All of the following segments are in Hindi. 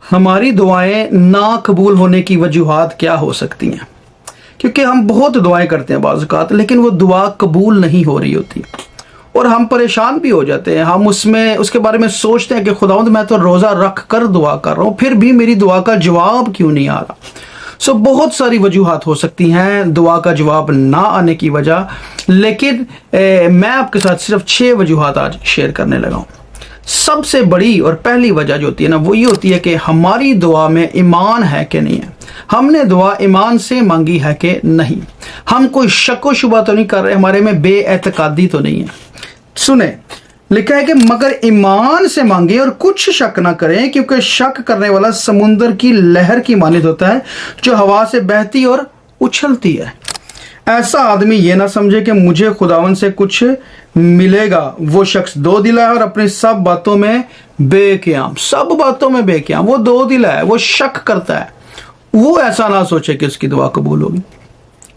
हमारी दुआएं ना कबूल होने की वजूहात क्या हो सकती हैं? क्योंकि हम बहुत दुआएं करते हैं बाज़ औक़ात, लेकिन वो दुआ कबूल नहीं हो रही होती और हम परेशान भी हो जाते हैं। हम उसके बारे में सोचते हैं कि खुदावंद मैं तो रोज़ा रख कर दुआ कर रहा हूँ, फिर भी मेरी दुआ का जवाब क्यों नहीं आ रहा। बहुत सारी वजूहात हो सकती हैं दुआ का जवाब ना आने की वजह, लेकिन मैं आपके साथ सिर्फ 6 वजूहात आज शेयर करने लगा हूँ। सबसे बड़ी और पहली वजह जो होती है ना, वो ये होती है कि हमारी दुआ में ईमान है कि नहीं है। हमने दुआ ईमान से मांगी है कि नहीं। हम कोई शक व शुबा तो नहीं कर रहे, हमारे में बेएतकादी तो नहीं है। सुने, लिखा है कि मगर ईमान से मांगे और कुछ शक ना करें, क्योंकि शक करने वाला समुंदर की लहर की मानित होता है, जो हवा से बहती और उछलती है। ऐसा आदमी ये ना समझे कि मुझे खुदावन से कुछ मिलेगा। वो शख्स दो दिला है और अपनी सब बातों में बेक़याम। सब बातों में बेक़याम, वो दो दिला है, वो शक करता है। वो ऐसा ना सोचे कि उसकी दुआ कबूल होगी।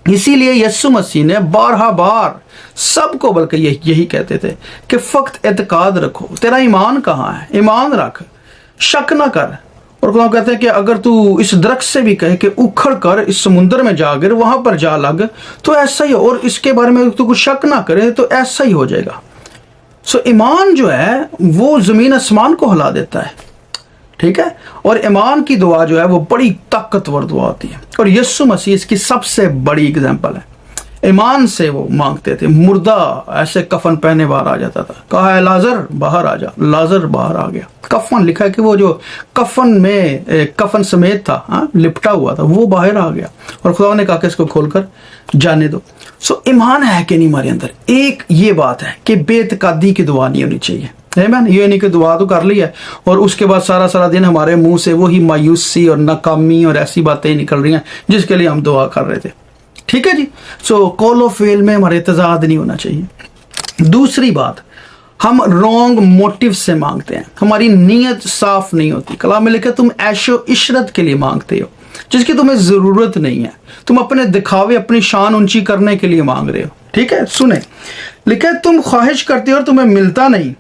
इसीलिए यीशु मसीह ने बारहा बार सबको बल्कि यही कहते थे कि फक्त एतकाद रखो। तेरा ईमान कहाँ है? ईमान रख, शक ना कर। और खुदा कहते हैं कि अगर तू इस दरख्त से भी कहे कि उखड़ कर इस समुद्र में जा गिर, वहां पर जा लग, तो ऐसा ही हो। और इसके बारे में तू कुछ शक ना करे तो ऐसा ही हो जाएगा। ईमान जो है वो जमीन आसमान को हिला देता है, ठीक है। और ईमान की दुआ जो है वो बड़ी ताकतवर दुआ होती है, और यीशु मसीह इसकी सबसे बड़ी एग्जाम्पल है। ईमान से वो मांगते थे। मुर्दा ऐसे कफन पहने बाहर आ जाता था, कहा है लाजर बाहर आ जा, लाजर बाहर आ गया। कफन लिखा है कि वो जो कफन में कफन समेत था, लिपटा हुआ था, वो बाहर आ गया और खुदा ने कहा कि इसको खोलकर जाने दो। ईमान है कि नहीं हमारे अंदर? एक ये बात है कि बेतकादी की दुआ नहीं होनी चाहिए। ये नहीं कि दुआ तो कर ली है और उसके बाद सारा दिन हमारे मुंह से वही मायूसी और नाकामी और ऐसी बातें निकल रही हैं जिसके लिए हम दुआ कर रहे थे, ठीक है जी। कॉल फेल में हमारे तजाद नहीं होना चाहिए। दूसरी बात, हम रॉन्ग मोटिव से मांगते हैं, हमारी नीयत साफ नहीं होती। कलाम में लिखा तुम ऐशो इशरत के लिए मांगते हो जिसकी तुम्हें जरूरत नहीं है। तुम अपने दिखावे, अपनी शान ऊंची करने के लिए मांग रहे हो, ठीक है। सुने, लिखा है तुम ख्वाहिश करते हो और तुम्हें मिलता नहीं,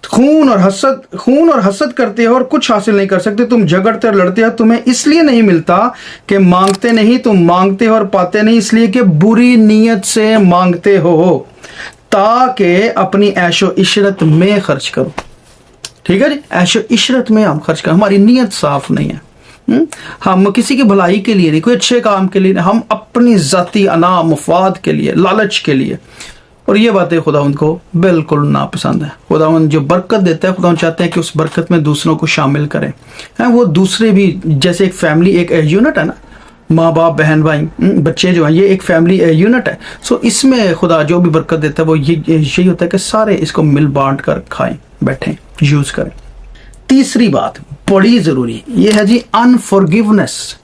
खून और हसद करते हो और कुछ हासिल नहीं कर सकते। तुम झगड़ते और लड़ते हो, तुम्हें इसलिए नहीं मिलता कि मांगते नहीं, तुम मांगते हो और पाते नहीं इसलिए कि बुरी नीयत से मांगते हो, ताकि अपनी ऐशो इशरत में खर्च करो, ठीक है जी। ऐशो इशरत में हम खर्च करो, हमारी नीयत साफ नहीं है। हम किसी की भलाई के लिए नहीं, कोई अच्छे काम के लिए नहीं, हम अपनी जाती अना मुफाद के लिए, लालच के लिए। और ये बातें खुदावंद को बिल्कुल नापसंद है। खुदावंद जो बरकत देता है, खुदावंद चाहते हैं कि उस बरकत में दूसरों को शामिल करें। वो दूसरे भी, जैसे एक फैमिली एक यूनिट है ना, माँ बाप बहन भाई बच्चे जो हैं, ये एक फैमिली यूनिट है। इसमें खुदा जो भी बरकत देता है वो यही होता है कि सारे इसको मिल बांट कर खाएं, बैठें, यूज करें। तीसरी बात बड़ी जरूरी, ये है जी अनफॉरगिवनेस,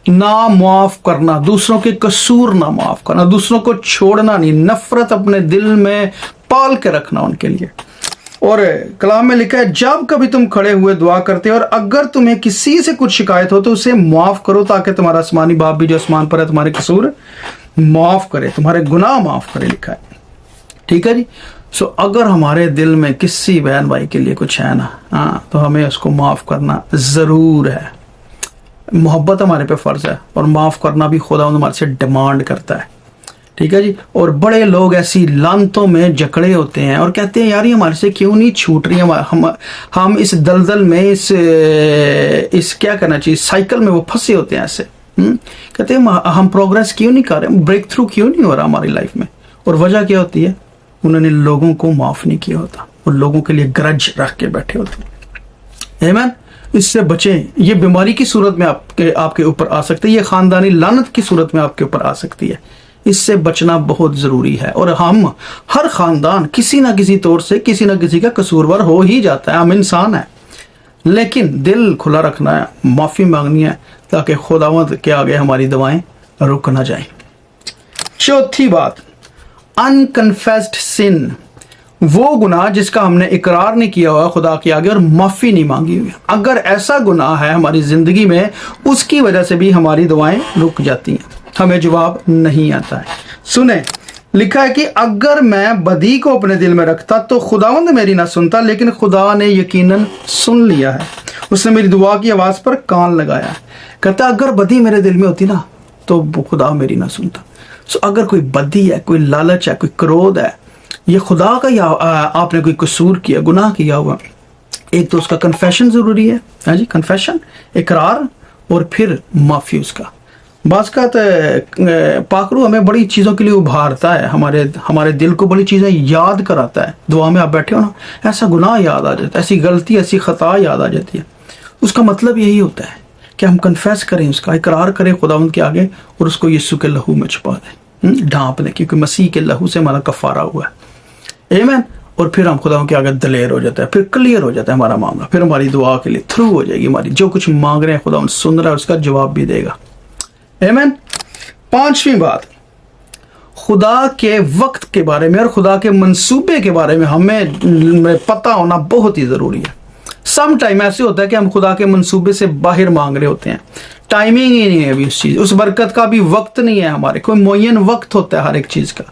ना माफ करना, दूसरों के कसूर ना माफ करना, दूसरों को छोड़ना नहीं, नफरत अपने दिल में पाल के रखना उनके लिए। और कलाम में लिखा है जब कभी तुम खड़े हुए दुआ करते हो और अगर तुम्हें किसी से कुछ शिकायत हो तो उसे माफ करो, ताकि तुम्हारा आसमानी बाप भी जो आसमान पर है तुम्हारे कसूर माफ करे, तुम्हारे गुनाह माफ करे, लिखा है, ठीक है जी। अगर हमारे दिल में किसी बहन भाई के लिए कुछ है ना, तो हमें उसको माफ करना जरूर है। मोहब्बत हमारे पे फर्ज है और माफ करना भी खुदा हमारे से डिमांड करता है, ठीक है जी। और बड़े लोग ऐसी लानतों में जकड़े होते हैं और कहते हैं यार ये हमारे से क्यों नहीं छूट रही है, हम इस दलदल में इस क्या करना चाहिए साइकिल में वो फंसे होते हैं ऐसे। कहते हैं हम प्रोग्रेस क्यों नहीं कर रहे, ब्रेक थ्रू क्यों नहीं हो रहा हमारी लाइफ में। और वजह क्या होती है, उन्होंने लोगों को माफ नहीं किया होता और लोगों के लिए ग्रज रख के बैठे होते हैं। आमीन। इससे बचें। ये बीमारी की सूरत में आपके ऊपर आ सकती है, ये खानदानी लानत की सूरत में आपके ऊपर आ सकती है। इससे बचना बहुत जरूरी है। और हम हर खानदान किसी ना किसी तौर से किसी ना किसी का कसूरवार हो ही जाता है, हम इंसान है, लेकिन दिल खुला रखना है, माफी मांगनी है ताकि खुदावंद के आगे हमारी दुआएं रुक ना जाएं। चौथी बात, अनकन्फेस्ड सिन, वो गुनाह जिसका हमने इकरार नहीं किया हुआ खुदा के आगे और माफी नहीं मांगी हुई। अगर ऐसा गुनाह है हमारी जिंदगी में, उसकी वजह से भी हमारी दुआएं रुक जाती हैं, हमें जवाब नहीं आता है। सुने, लिखा है कि अगर मैं बदी को अपने दिल में रखता तो खुदावंद मेरी ना सुनता, लेकिन खुदा ने यकीनन सुन लिया है, उसने मेरी दुआ की आवाज़ पर कान लगाया। कहता अगर बदी मेरे दिल में होती ना तो खुदा मेरी ना सुनता। सो अगर कोई बदी है, कोई लालच है, कोई क्रोध है, ये खुदा का या आपने कोई कसूर किया, गुनाह किया हुआ, एक तो उसका कन्फेशन ज़रूरी है। हाँ जी, कन्फेशन, इकरार, और फिर माफ़ी उसका। बाज़ का पाकरू हमें बड़ी चीज़ों के लिए उभारता है, हमारे दिल को बड़ी चीज़ें याद कराता है। दुआ में आप बैठे हो ना, ऐसा गुनाह याद आ जाता है, ऐसी गलती, ऐसी ख़ता याद आ जाती है। उसका मतलब यही होता है कि हम कन्फेस करें, उसका इकरार करें खुदावंद के आगे, और उसको यीशु के लहू में छुपा दें, ढांप दें, क्योंकि मसीह के लहू से हमारा कफ़ारा हुआ है। आमीन। और फिर हम खुदावंद के आगे दलेर हो जाता है, फिर क्लियर हो जाता है हमारा मामला, फिर हमारी दुआ के लिए थ्रू हो जाएगी, हमारी जो कुछ मांग रहे हैं खुदावंद सुन रहा है, उसका जवाब भी देगा। आमीन। पांचवी बात, खुदा के वक्त के बारे में और खुदा के मंसूबे के बारे में हमें पता होना बहुत ही ज़रूरी है। सम टाइम ऐसे होता है कि हम खुदा के मंसूबे से बाहर मांग रहे होते हैं, टाइमिंग ही नहीं है अभी उस चीज़, उस बरकत का भी वक्त नहीं है हमारे, कोई मुअय्यन वक्त होता है हर एक चीज़ का।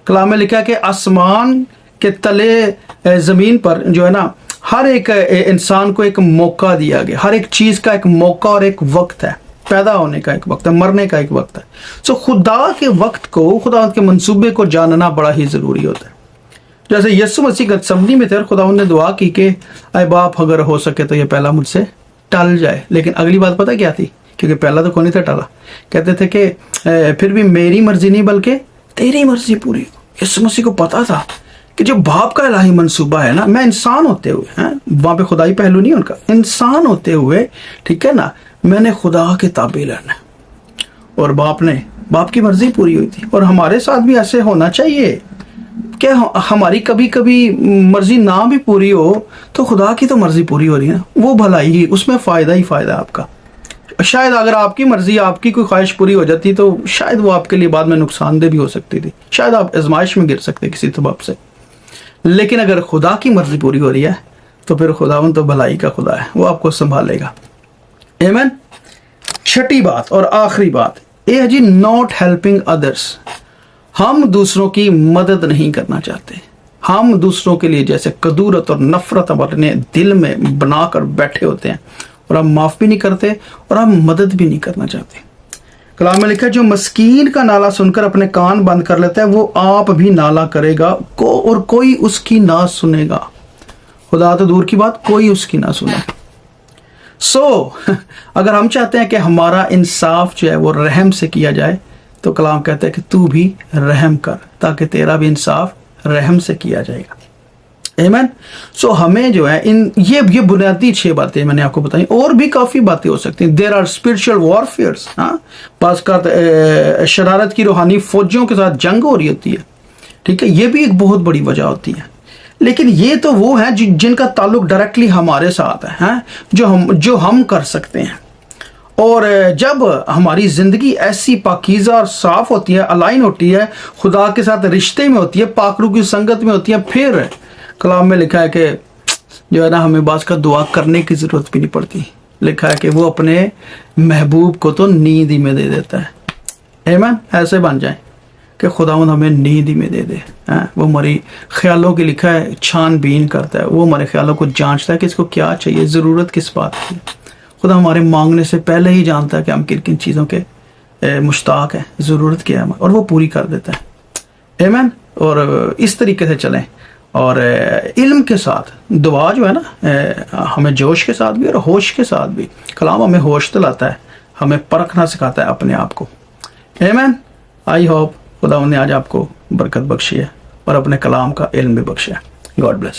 कलाम में लिखा है कि आसमान के तले ज़मीन पर जो है ना, हर एक इंसान को एक मौका दिया गया, हर एक चीज़ का एक मौका और एक वक्त है, पैदा होने का एक वक्त है, मरने का एक वक्त है। सो खुदा के वक्त को, खुदा के मंसूबे को जानना बड़ा ही ज़रूरी होता है। जैसे यीशु मसीह गतसमनी में थे और खुदा ने दुआ की कि अय बाप अगर हो सके तो ये पहला मुझसे टल जाए, लेकिन अगली बात पता क्या थी, क्योंकि पहला तो कौन नहीं था टला, कहते थे कि फिर भी मेरी मर्जी नहीं बल्कि तेरी मर्जी पूरी हो। यीशु मसीह को पता था कि जो बाप का इलाही मंसूबा है ना, मैं इंसान होते हुए, हैं वहाँ पे खुदाई पहलू नहीं उनका, इंसान होते हुए, ठीक है ना, मैंने खुदा के ताबे रहना, और बाप की मर्जी पूरी हुई थी। और हमारे साथ भी ऐसे होना चाहिए कि हमारी कभी कभी मर्जी ना भी पूरी हो तो खुदा की तो मर्जी पूरी हो रही है ना, वो भलाई ही, उसमें फ़ायदा ही फ़ायदा आपका। शायद अगर आपकी मर्जी, आपकी कोई ख्वाहिश पूरी हो जाती तो शायद वो आपके लिए बाद में नुकसानदेह भी हो सकती थी, शायद आप आजमाइश में गिर सकते किसी सबब से। लेकिन अगर खुदा की मर्जी पूरी हो रही है तो फिर खुदावन तो भलाई का खुदा है, वो आपको संभालेगा। आमीन। छठी बात और आखिरी बात ये है जी, नॉट हेल्पिंग अदर्स। हम दूसरों की मदद नहीं करना चाहते, हम दूसरों के लिए जैसे कदूरत और नफरत अपने दिल में बनाकर बैठे होते हैं, और हम माफ़ भी नहीं करते और हम मदद भी नहीं करना चाहते। कलाम में लिखा है, जो मस्कीन का नाला सुनकर अपने कान बंद कर लेता है वो आप भी नाला करेगा और कोई उसकी ना सुनेगा। खुदा तो दूर की बात, कोई उसकी ना सुनेगा। अगर हम चाहते हैं कि हमारा इंसाफ जो है वो रहम से किया जाए, तो कलाम कहता है कि तू भी रहम कर, ताकि तेरा भी इंसाफ रहम से किया जाएगा। आमीन। हमें जो है ये बुनियादी 6 बातें मैंने आपको बताई, और भी काफ़ी बातें हो सकती हैं। देयर आर स्पिरिचुअल वॉरफेयर्स, पास का शरारत की रूहानी फौजों के साथ जंग हो रही होती है, ठीक है, ये भी एक बहुत बड़ी वजह होती है। लेकिन ये तो वो है जिनका ताल्लुक डायरेक्टली हमारे साथ है, जो हम कर सकते हैं। और जब हमारी ज़िंदगी ऐसी पाकीज़ा और साफ़ होती है, अलाइन होती है, खुदा के साथ रिश्ते में होती है, पाकरू की संगत में होती है, फिर कलाम में लिखा है कि जो है ना, हमें बाज़ का दुआ करने की ज़रूरत भी नहीं पड़ती। लिखा है कि वो अपने महबूब को तो नींद ही में दे देता है। आमीन। ऐसे बन जाए कि खुदावंद हमें नींद ही में दे दे। वो हमारी ख्यालों की, लिखा है, छानबीन करता है, वो हमारे ख्यालों को जांचता है कि इसको क्या चाहिए, ज़रूरत किस बात की। खुदा हमारे मांगने से पहले ही जानता है कि हम किन किन चीज़ों के मुश्ताक हैं, ज़रूरत क्या है, और वो पूरी कर देता है। आमीन। और इस तरीके से चलें, और इल्म के साथ दुआ जो है ना, हमें जोश के साथ भी और होश के साथ भी। कलाम हमें होश दिलाता है, हमें परखना सिखाता है अपने आप को। आमीन। आई होप खुदा ने आज आपको बरकत बख्शी है और अपने कलाम का इल्म भी बख्शा है। God bless.